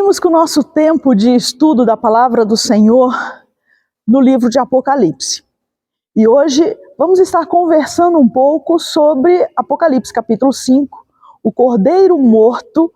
Seguimos com o nosso tempo de estudo da palavra do Senhor no livro de Apocalipse. E hoje vamos estar conversando um pouco sobre Apocalipse capítulo 5, o Cordeiro Morto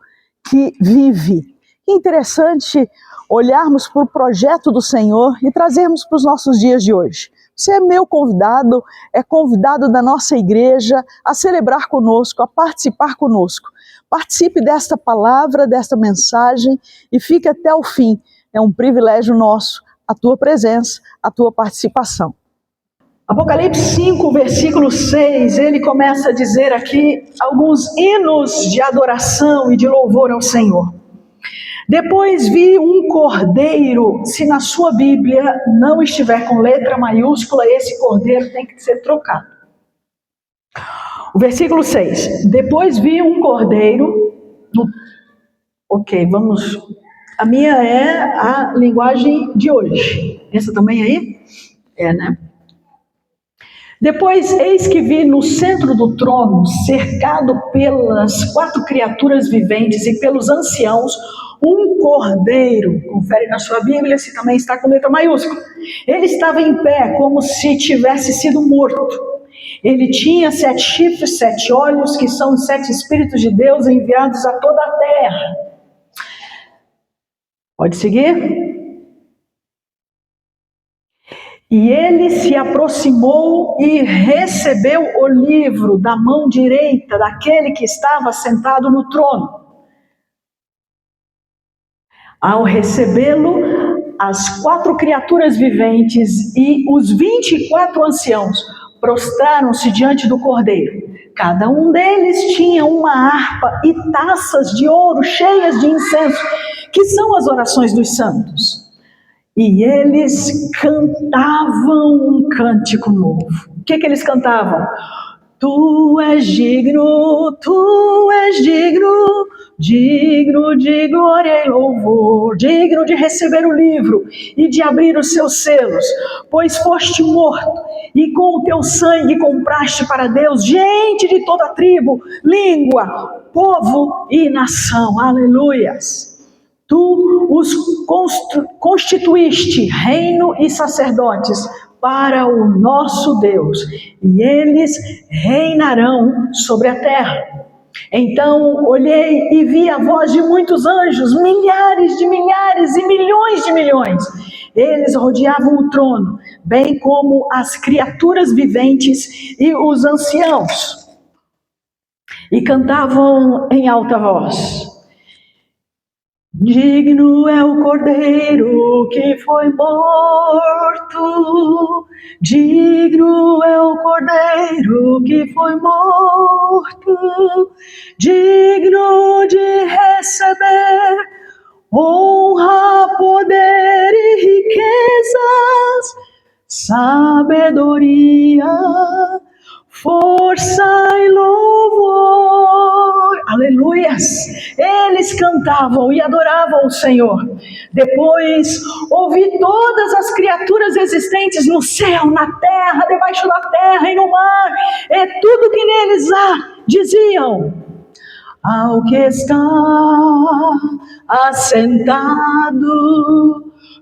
que vive. Que interessante olharmos para o projeto do Senhor e trazermos para os nossos dias de hoje. Você é meu convidado, é convidado da nossa igreja a celebrar conosco, a participar conosco. Participe desta palavra, desta mensagem e fique até o fim. É um privilégio nosso a tua presença, a tua participação. Apocalipse 5, versículo 6, ele começa a dizer aqui alguns hinos de adoração e de louvor ao Senhor. Depois vi um cordeiro. Se na sua Bíblia não estiver com letra maiúscula, esse cordeiro tem que ser trocado. O versículo 6. Depois vi um cordeiro. Ok, vamos. A minha é a linguagem de hoje. Essa também aí? É, né? Depois, eis que vi no centro do trono, cercado pelas 4 criaturas viventes e pelos anciãos, um cordeiro. Confere na sua Bíblia se também está com letra maiúscula. Ele estava em pé como se tivesse sido morto. Ele tinha 7 chifres, 7 olhos, que são os 7 Espíritos de Deus enviados a toda a terra. Pode seguir? E ele se aproximou e recebeu o livro da mão direita daquele que estava sentado no trono. Ao recebê-lo, as 4 criaturas viventes e os 24 anciãos prostraram-se diante do cordeiro. Cada um deles tinha uma harpa e taças de ouro cheias de incenso, que são as orações dos santos. E eles cantavam um cântico novo. O que eles cantavam? Tu és digno, digno de glória e louvor, digno de receber o livro e de abrir os seus selos, pois foste morto e com o teu sangue compraste para Deus gente de toda tribo, língua, povo e nação. Aleluias! Tu os constituíste reino e sacerdotes para o nosso Deus, e eles reinarão sobre a terra. Então olhei e vi a voz de muitos anjos, milhares de milhares e milhões de milhões. Eles rodeavam o trono, bem como as criaturas viventes e os anciãos, e cantavam em alta voz: digno é o cordeiro que foi morto, digno é o cordeiro que foi morto, digno de receber honra, poder e riquezas, sabedoria, força e louvor. Aleluias! Eles cantavam e adoravam o Senhor. Depois ouvi todas as criaturas existentes no céu, na terra, debaixo da terra e no mar, e tudo que neles há, diziam: ao que está assentado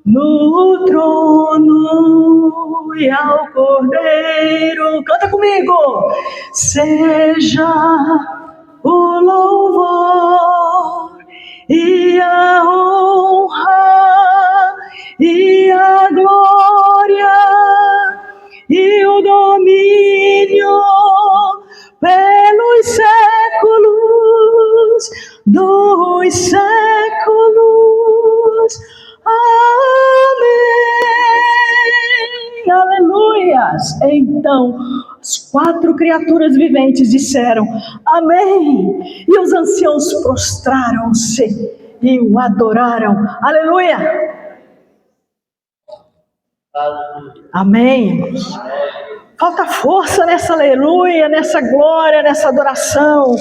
no trono e ao cordeiro, canta comigo, seja o louvor e a honra e a glória e o domínio pelos séculos dos séculos. Amém. Aleluias. Então as 4 criaturas viventes disseram amém, e os anciãos prostraram-se e o adoraram. Aleluia. Amém, irmãos. Falta força nessa aleluia, nessa glória, nessa adoração.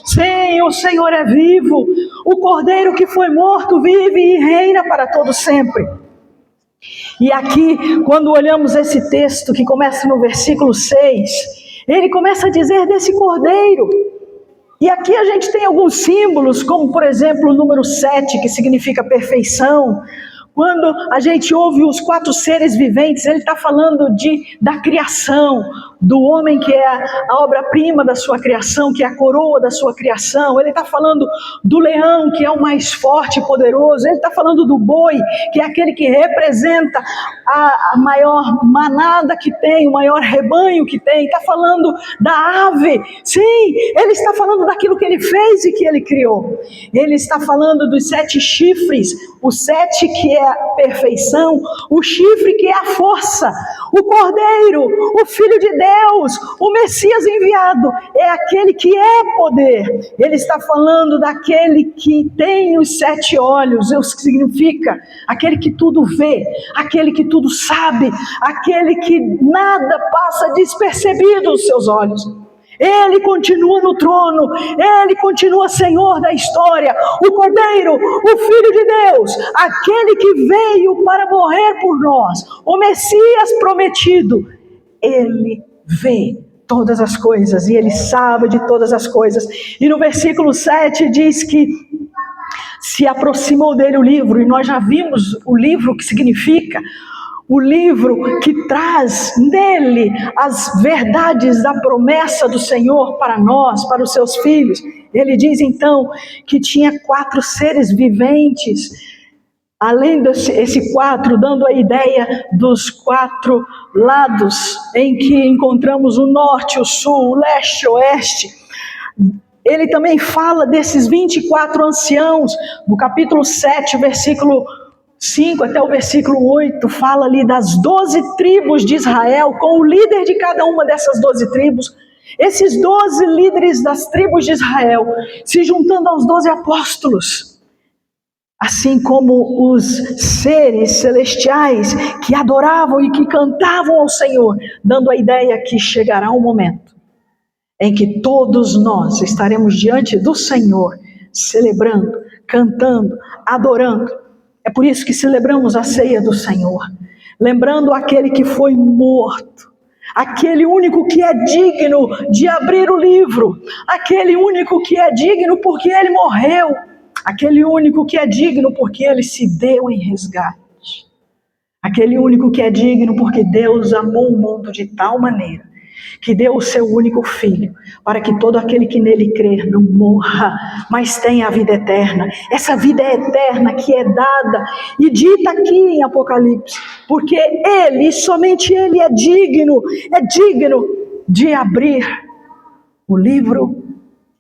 Sim, o Senhor é vivo. O cordeiro que foi morto vive e reina para todo sempre. E aqui, quando olhamos esse texto que começa no versículo 6, ele começa a dizer desse cordeiro. E aqui a gente tem alguns símbolos, como por exemplo o número 7, que significa perfeição. Quando a gente ouve os 4 seres viventes, ele está falando da criação, do homem que é a obra-prima da sua criação, que é a coroa da sua criação. Ele está falando do leão, que é o mais forte e poderoso. Ele está falando do boi, que é aquele que representa a maior manada que tem, o maior rebanho que tem. Está falando da ave. Sim, ele está falando daquilo que ele fez e que ele criou. Ele está falando dos 7 chifres, o 7 que é a perfeição, o chifre que é a força, o cordeiro, o filho de Deus, o Messias enviado, é aquele que é poder. Ele está falando daquele que tem os 7 olhos, o que significa aquele que tudo vê, aquele que tudo sabe, aquele que nada passa despercebido aos seus olhos. Ele continua no trono, ele continua Senhor da história, o Cordeiro, o Filho de Deus, aquele que veio para morrer por nós, o Messias prometido. Ele vê todas as coisas e ele sabe de todas as coisas. E no versículo 7 diz que se aproximou dele o livro, e nós já vimos o livro que significa. O livro que traz nele as verdades da promessa do Senhor para nós, para os seus filhos. Ele diz então que tinha 4 seres viventes, além desse 4, dando a ideia dos 4 lados em que encontramos o norte, o sul, o leste, o oeste. Ele também fala desses 24 anciãos, no capítulo 7, versículo 5 até o versículo 8, fala ali das 12 tribos de Israel, com o líder de cada uma dessas 12 tribos. Esses 12 líderes das tribos de Israel se juntando aos 12 apóstolos, assim como os seres celestiais que adoravam e que cantavam ao Senhor, dando a ideia que chegará um momento em que todos nós estaremos diante do Senhor, celebrando, cantando, adorando. É por isso que celebramos a ceia do Senhor, lembrando aquele que foi morto, aquele único que é digno de abrir o livro, aquele único que é digno porque ele morreu, aquele único que é digno porque ele se deu em resgate, aquele único que é digno porque Deus amou o mundo de tal maneira que deu o seu único filho, para que todo aquele que nele crer não morra, mas tenha a vida eterna. Essa vida eterna que é dada e dita aqui em Apocalipse, porque ele, somente ele é digno de abrir o livro,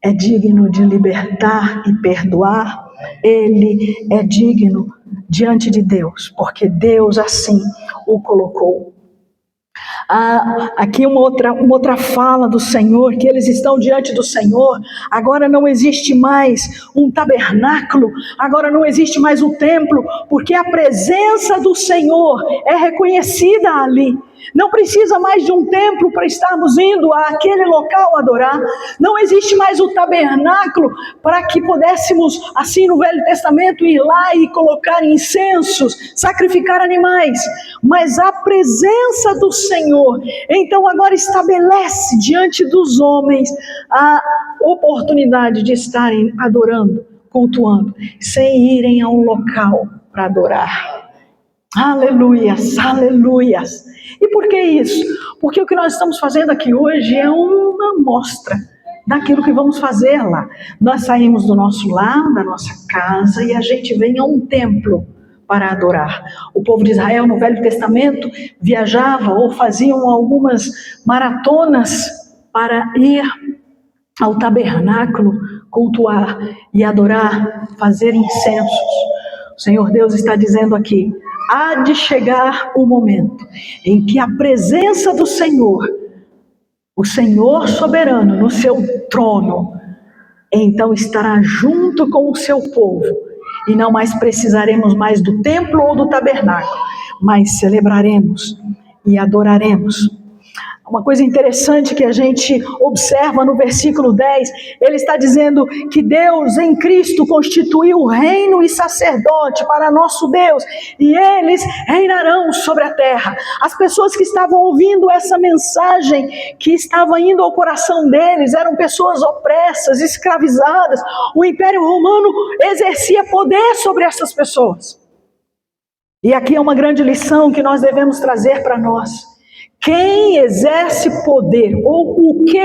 é digno de libertar e perdoar, ele é digno diante de Deus, porque Deus assim o colocou. Aqui uma outra fala do Senhor, que eles estão diante do Senhor. Agora não existe mais um tabernáculo, agora não existe mais um templo, porque a presença do Senhor é reconhecida ali. Não precisa mais de um templo para estarmos indo àquele local adorar. Não existe mais o tabernáculo para que pudéssemos, assim no Velho Testamento, ir lá e colocar incensos, sacrificar animais. Mas a presença do Senhor, então agora estabelece diante dos homens a oportunidade de estarem adorando, cultuando, sem irem a um local para adorar. Aleluias, aleluias. E por que isso? Porque o que nós estamos fazendo aqui hoje é uma amostra daquilo que vamos fazer lá. Nós saímos do nosso lar, da nossa casa, e a gente vem a um templo para adorar. O povo de Israel no Velho Testamento viajava ou faziam algumas maratonas para ir ao tabernáculo, cultuar e adorar, fazer incensos. O Senhor Deus está dizendo aqui: há de chegar o momento em que a presença do Senhor, o Senhor soberano no seu trono, então estará junto com o seu povo, e não mais precisaremos mais do templo ou do tabernáculo, mas celebraremos e adoraremos. Uma coisa interessante que a gente observa no versículo 10, ele está dizendo que Deus em Cristo constituiu reino e sacerdote para nosso Deus, e eles reinarão sobre a terra. As pessoas que estavam ouvindo essa mensagem, que estava indo ao coração deles, eram pessoas opressas, escravizadas. O Império Romano exercia poder sobre essas pessoas. E aqui é uma grande lição que nós devemos trazer para nós. Quem exerce poder, ou o que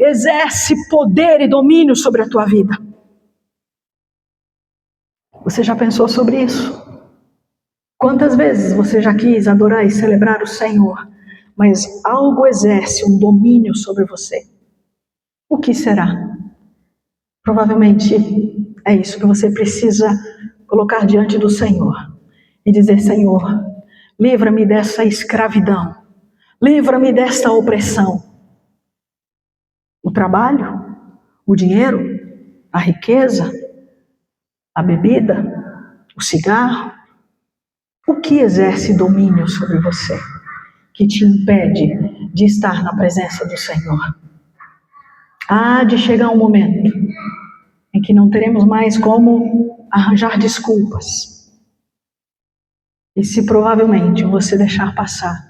exerce poder e domínio sobre a tua vida? Você já pensou sobre isso? Quantas vezes você já quis adorar e celebrar o Senhor, mas algo exerce um domínio sobre você? O que será? Provavelmente é isso que você precisa colocar diante do Senhor e dizer: Senhor, livra-me dessa escravidão. Livra-me desta opressão. O trabalho, o dinheiro, a riqueza, a bebida, o cigarro. O que exerce domínio sobre você, que te impede de estar na presença do Senhor? Há de chegar um momento em que não teremos mais como arranjar desculpas. E se provavelmente você deixar passar,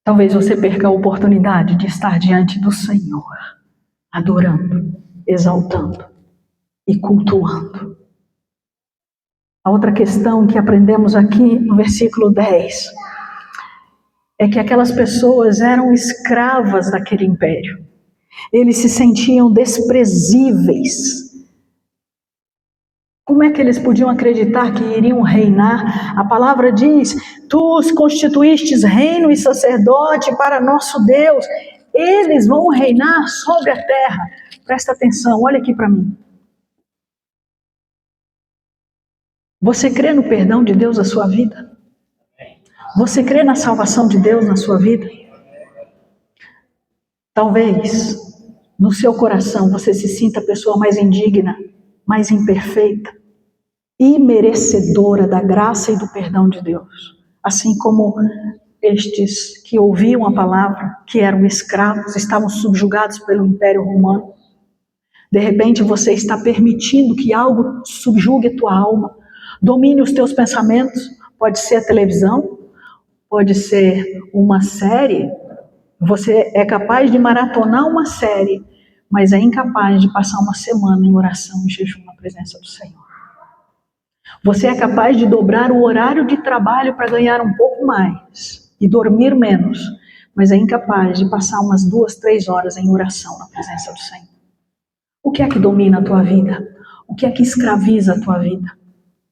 talvez você perca a oportunidade de estar diante do Senhor, adorando, exaltando e cultuando. A outra questão que aprendemos aqui no versículo 10 é que aquelas pessoas eram escravas daquele império. Eles se sentiam desprezíveis. Como é que eles podiam acreditar que iriam reinar? A palavra diz: tu os constituístes reino e sacerdote para nosso Deus. Eles vão reinar sobre a terra. Presta atenção, olha aqui para mim. Você crê no perdão de Deus na sua vida? Você crê na salvação de Deus na sua vida? Talvez no seu coração você se sinta a pessoa mais indigna, mais imperfeita, imerecedora da graça e do perdão de Deus. Assim como estes que ouviam a palavra, que eram escravos, estavam subjugados pelo Império Romano. De repente você está permitindo que algo subjugue a tua alma, domine os teus pensamentos. Pode ser a televisão, pode ser uma série. Você é capaz de maratonar uma série, mas é incapaz de passar uma semana em oração e jejum na presença do Senhor. Você é capaz de dobrar o horário de trabalho para ganhar um pouco mais e dormir menos, mas é incapaz de passar umas 2, 3 horas em oração na presença do Senhor. O que é que domina a tua vida? O que é que escraviza a tua vida?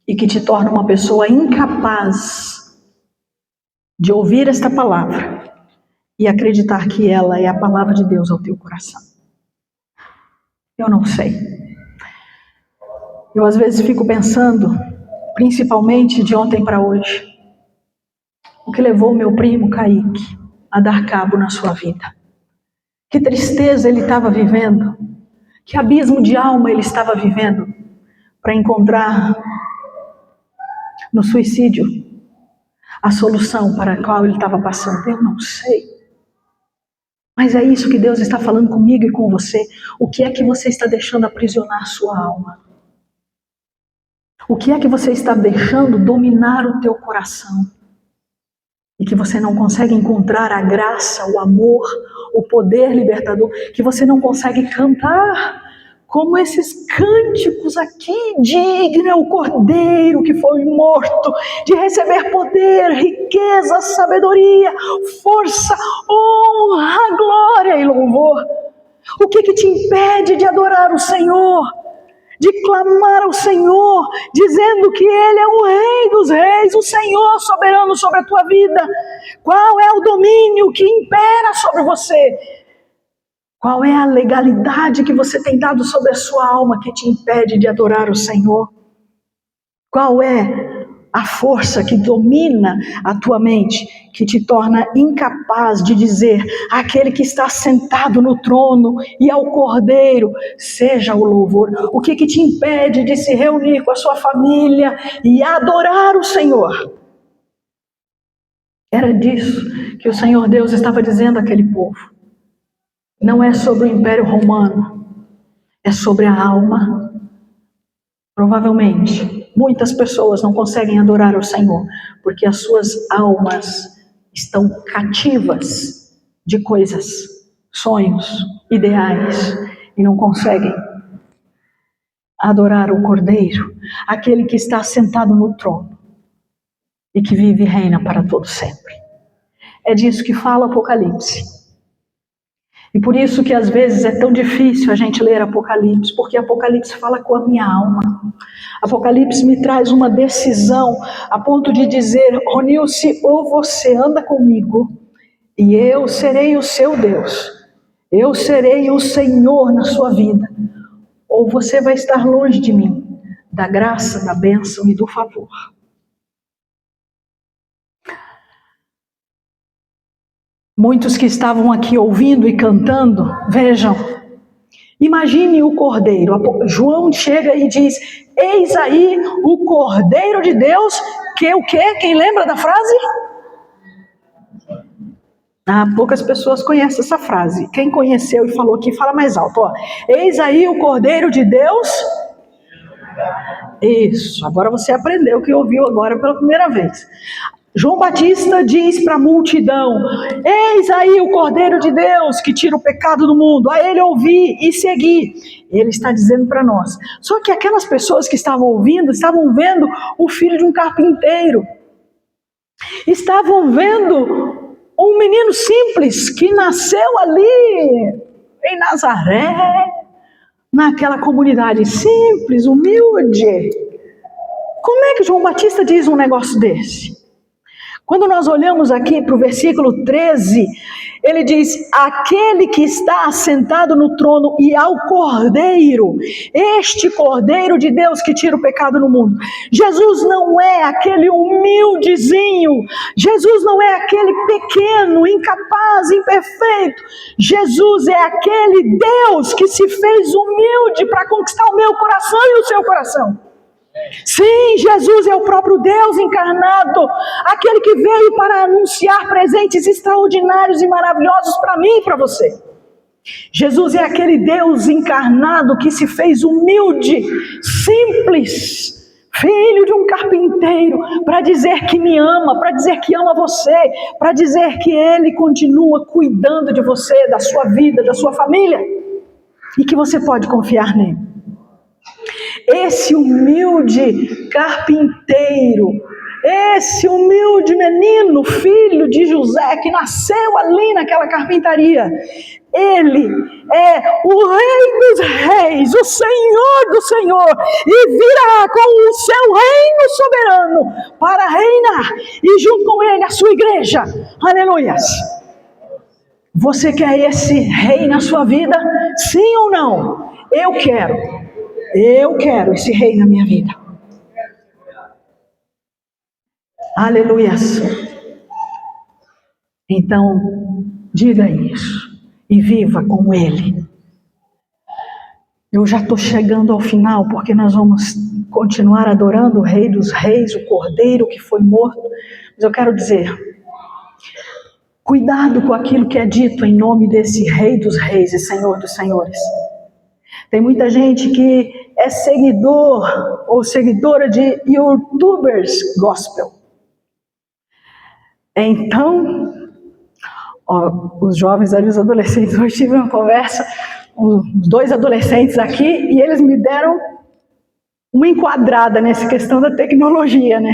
E que te torna uma pessoa incapaz de ouvir esta palavra e acreditar que ela é a palavra de Deus ao teu coração? Eu não sei. Eu às vezes fico pensando, principalmente de ontem para hoje, o que levou meu primo Kaique a dar cabo na sua vida. Que tristeza ele estava vivendo, que abismo de alma ele estava vivendo, para encontrar no suicídio a solução para a qual ele estava passando. Eu não sei. Mas é isso que Deus está falando comigo e com você. O que é que você está deixando aprisionar a sua alma? O que é que você está deixando dominar o teu coração? E que você não consegue encontrar a graça, o amor, o poder libertador, que você não consegue cantar como esses cânticos aqui: digno é o Cordeiro que foi morto, de receber poder, riqueza, sabedoria, força, honra, glória e louvor. O que te impede de adorar o Senhor? De clamar ao Senhor, dizendo que Ele é o Rei dos Reis, o Senhor soberano sobre a tua vida? Qual é o domínio que impera sobre você? Qual é a legalidade que você tem dado sobre a sua alma que te impede de adorar o Senhor? Qual é a força que domina a tua mente, que te torna incapaz de dizer àquele que está sentado no trono e ao Cordeiro, seja o louvor? O que te impede de se reunir com a sua família e adorar o Senhor? Era disso que o Senhor Deus estava dizendo àquele povo. Não é sobre o Império Romano, é sobre a alma. Provavelmente, muitas pessoas não conseguem adorar o Senhor, porque as suas almas estão cativas de coisas, sonhos, ideais, e não conseguem adorar o Cordeiro, aquele que está sentado no trono e que vive e reina para todo sempre. É disso que fala Apocalipse. E por isso que às vezes é tão difícil a gente ler Apocalipse, porque Apocalipse fala com a minha alma. Apocalipse me traz uma decisão a ponto de dizer: Ronilce, ou você anda comigo e eu serei o seu Deus, eu serei o Senhor na sua vida, ou você vai estar longe de mim, da graça, da bênção e do favor. Muitos que estavam aqui ouvindo e cantando, vejam, imagine o Cordeiro. João chega e diz: eis aí o Cordeiro de Deus, que o quê? Quem lembra da frase? Poucas pessoas conhecem essa frase. Quem conheceu e falou aqui, fala mais alto. Ó. Eis aí o Cordeiro de Deus. Isso, agora você aprendeu o que ouviu agora pela primeira vez. João Batista diz para a multidão: eis aí o Cordeiro de Deus que tira o pecado do mundo, a ele ouvir e seguir. Ele está dizendo para nós. Só que aquelas pessoas que estavam ouvindo, estavam vendo o filho de um carpinteiro. Estavam vendo um menino simples que nasceu ali em Nazaré, naquela comunidade simples, humilde. Como é que João Batista diz um negócio desse? Quando nós olhamos aqui para o versículo 13, ele diz: aquele que está assentado no trono e ao Cordeiro, este Cordeiro de Deus que tira o pecado no mundo. Jesus não é aquele humildezinho, Jesus não é aquele pequeno, incapaz, imperfeito. Jesus é aquele Deus que se fez humilde para conquistar o meu coração e o seu coração. Sim, Jesus é o próprio Deus encarnado, aquele que veio para anunciar presentes extraordinários e maravilhosos para mim e para você. Jesus é aquele Deus encarnado que se fez humilde, simples, filho de um carpinteiro, para dizer que me ama, para dizer que ama você, para dizer que Ele continua cuidando de você, da sua vida, da sua família, e que você pode confiar nele. Esse humilde carpinteiro, esse humilde menino, filho de José, que nasceu ali naquela carpintaria, ele é o Rei dos Reis, o Senhor do Senhor, e virá com o seu reino soberano para reinar, e junto com ele a sua igreja. Aleluias! Você quer esse rei na sua vida? Sim ou não? Eu quero esse rei na minha vida. Aleluias. Então, diga isso e viva com ele. Eu já estou chegando ao final, porque nós vamos continuar adorando o Rei dos Reis, o Cordeiro que foi morto. Mas eu quero dizer, cuidado com aquilo que é dito em nome desse Rei dos Reis e Senhor dos Senhores. Tem muita gente que é seguidor ou seguidora de youtubers gospel. Então, os jovens ali, os adolescentes, hoje tive uma conversa, os 2 adolescentes aqui, e eles me deram uma enquadrada nessa questão da tecnologia, né?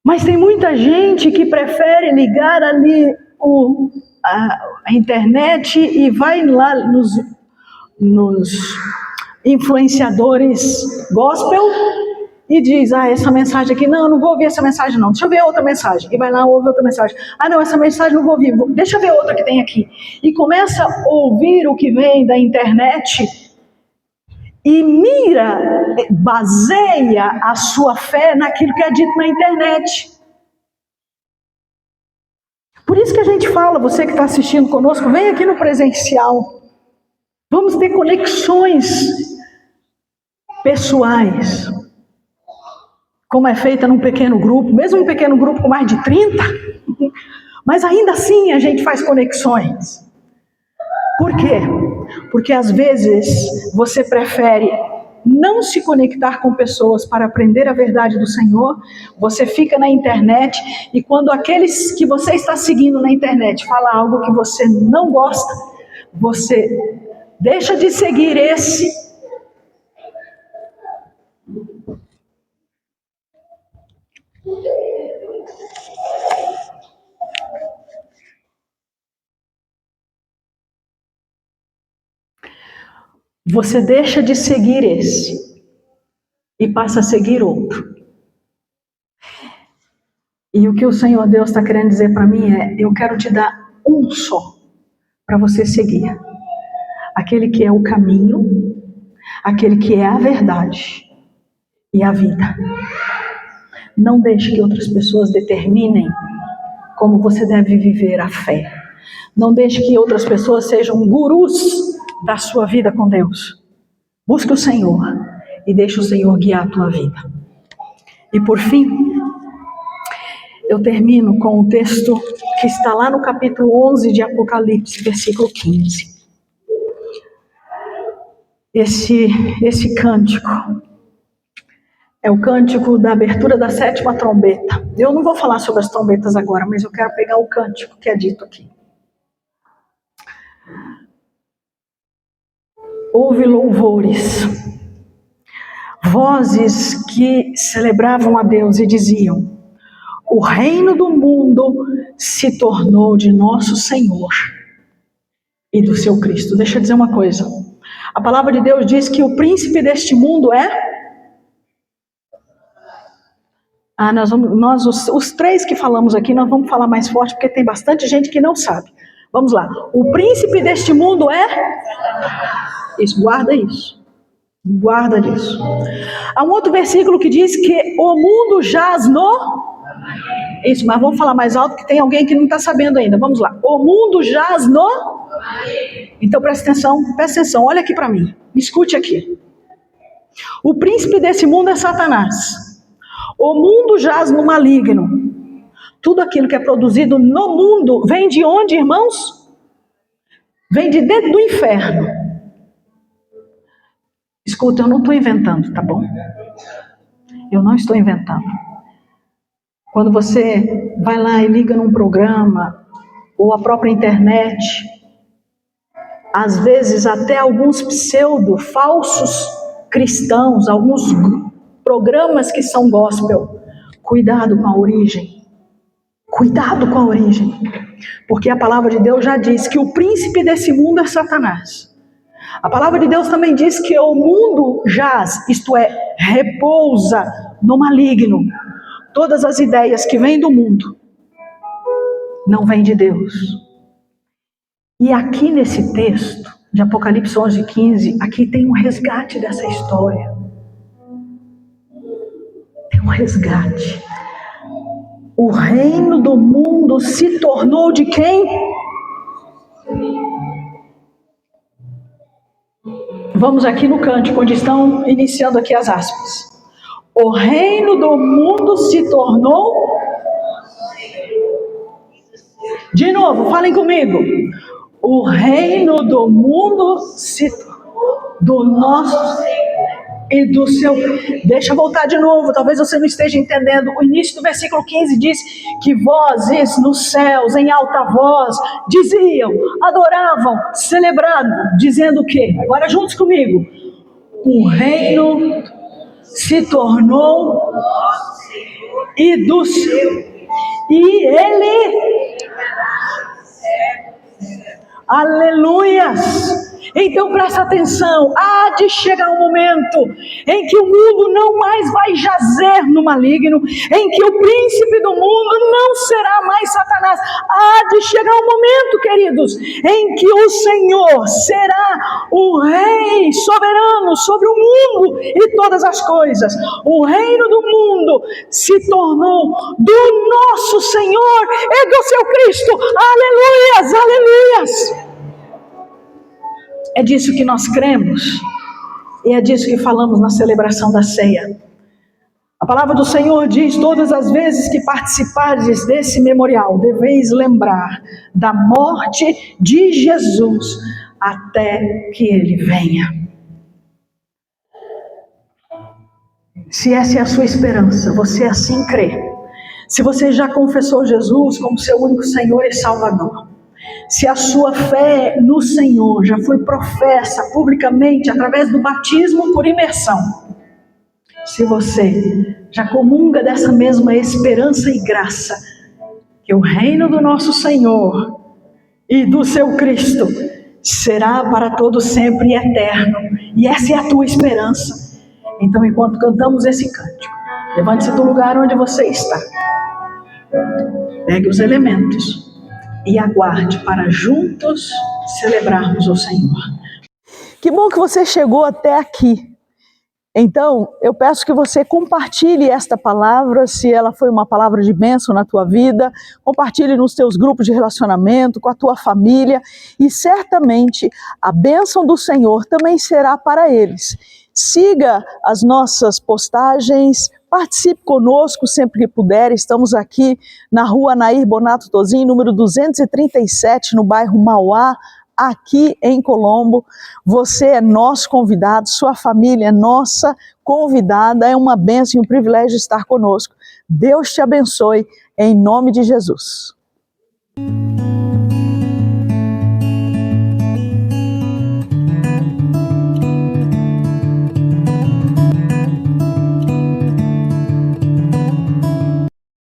Mas tem muita gente que prefere ligar ali a internet e vai lá nos influenciadores gospel e diz: essa mensagem aqui, não vou ouvir essa mensagem não, deixa eu ver outra mensagem, e vai lá ouvir outra mensagem, não, essa mensagem não vou ouvir, deixa eu ver outra que tem aqui, e começa a ouvir o que vem da internet e baseia a sua fé naquilo que é dito na internet. Por isso que a gente fala, você que está assistindo conosco, vem aqui no presencial. Vamos ter conexões pessoais como é feita num pequeno grupo, mesmo um pequeno grupo com mais de 30, mas ainda assim a gente faz conexões. Por quê? Porque às vezes você prefere não se conectar com pessoas para aprender a verdade do Senhor, você fica na internet e quando aqueles que você está seguindo na internet falam algo que você não gosta, você deixa de seguir esse e passa a seguir outro. E o que o Senhor Deus está querendo dizer para mim é: eu quero te dar um só para você seguir. Aquele que é o caminho, aquele que é a verdade e a vida. Não deixe que outras pessoas determinem como você deve viver a fé. Não deixe que outras pessoas sejam gurus da sua vida com Deus. Busque o Senhor e deixe o Senhor guiar a tua vida. E por fim, eu termino com um texto que está lá no capítulo 11 de Apocalipse, versículo 15. Esse cântico é o cântico da abertura da 7ª trombeta. Eu não vou falar sobre as trombetas agora, mas eu quero pegar o cântico que é dito aqui. Houve louvores, vozes que celebravam a Deus e diziam: o reino do mundo se tornou de nosso Senhor e do seu Cristo. Deixa eu dizer uma coisa. A palavra de Deus diz que o príncipe deste mundo é... os três que falamos aqui, nós vamos falar mais forte, porque tem bastante gente que não sabe. Vamos lá. O príncipe deste mundo é... Isso, guarda isso. Guarda disso. Há um outro versículo que diz que o mundo jaz no... Isso, mas vamos falar mais alto, que tem alguém que não está sabendo ainda. Vamos lá. O mundo jaz no... Então presta atenção, olha aqui para mim. Me escute aqui. O príncipe desse mundo é Satanás. O mundo jaz no maligno. Tudo aquilo que é produzido no mundo vem de onde, irmãos? Vem de dentro do inferno. Escuta, eu não estou inventando, tá bom? Eu não estou inventando. Quando você vai lá e liga num programa, ou a própria internet, às vezes até alguns pseudo-falsos cristãos, alguns programas que são gospel, cuidado com a origem. Cuidado com a origem. Porque a palavra de Deus já diz que o príncipe desse mundo é Satanás. A palavra de Deus também diz que o mundo jaz, isto é, repousa no maligno. Todas as ideias que vêm do mundo não vêm de Deus. E aqui nesse texto de Apocalipse 11:15, aqui tem um resgate dessa história. Tem um resgate. O reino do mundo se tornou de quem? Vamos aqui no cântico, onde estão iniciando aqui as aspas. O reino do mundo se tornou... De novo, falem comigo. O reino do mundo se tornou do nosso e do seu... Deixa eu voltar de novo, talvez você não esteja entendendo. O início do versículo 15 diz que vozes nos céus, em alta voz, diziam, adoravam, celebravam, dizendo o quê? Agora juntos comigo. O reino se tornou e do seu... E ele... Aleluias! Então presta atenção, há de chegar um momento em que o mundo não mais vai jazer no maligno, em que o príncipe do mundo não será mais Satanás. Há de chegar um momento, queridos, em que o Senhor será o rei soberano sobre o mundo e todas as coisas. O reino do mundo se tornou do nosso Senhor e do seu Cristo. Aleluias, aleluias! É disso que nós cremos e é disso que falamos na celebração da ceia. A palavra do Senhor diz: todas as vezes que participardes desse memorial, deveis lembrar da morte de Jesus até que ele venha. Se essa é a sua esperança, você assim crê. Se você já confessou Jesus como seu único Senhor e Salvador, se a sua fé no Senhor já foi professa publicamente através do batismo por imersão, se você já comunga dessa mesma esperança e graça, que o reino do nosso Senhor e do seu Cristo será para todo sempre e eterno, e essa é a tua esperança, então enquanto cantamos esse cântico, levante-se do lugar onde você está, pegue os elementos e aguarde para juntos celebrarmos o Senhor. Que bom que você chegou até aqui. Então, eu peço que você compartilhe esta palavra, se ela foi uma palavra de bênção na tua vida, compartilhe nos teus grupos de relacionamento, com a tua família, e certamente a bênção do Senhor também será para eles. Siga as nossas postagens, participe conosco sempre que puder. Estamos aqui na rua Nair Bonato Tozin, número 237, no bairro Mauá, aqui em Colombo. Você é nosso convidado, sua família é nossa convidada, é uma bênção e um privilégio estar conosco. Deus te abençoe, em nome de Jesus.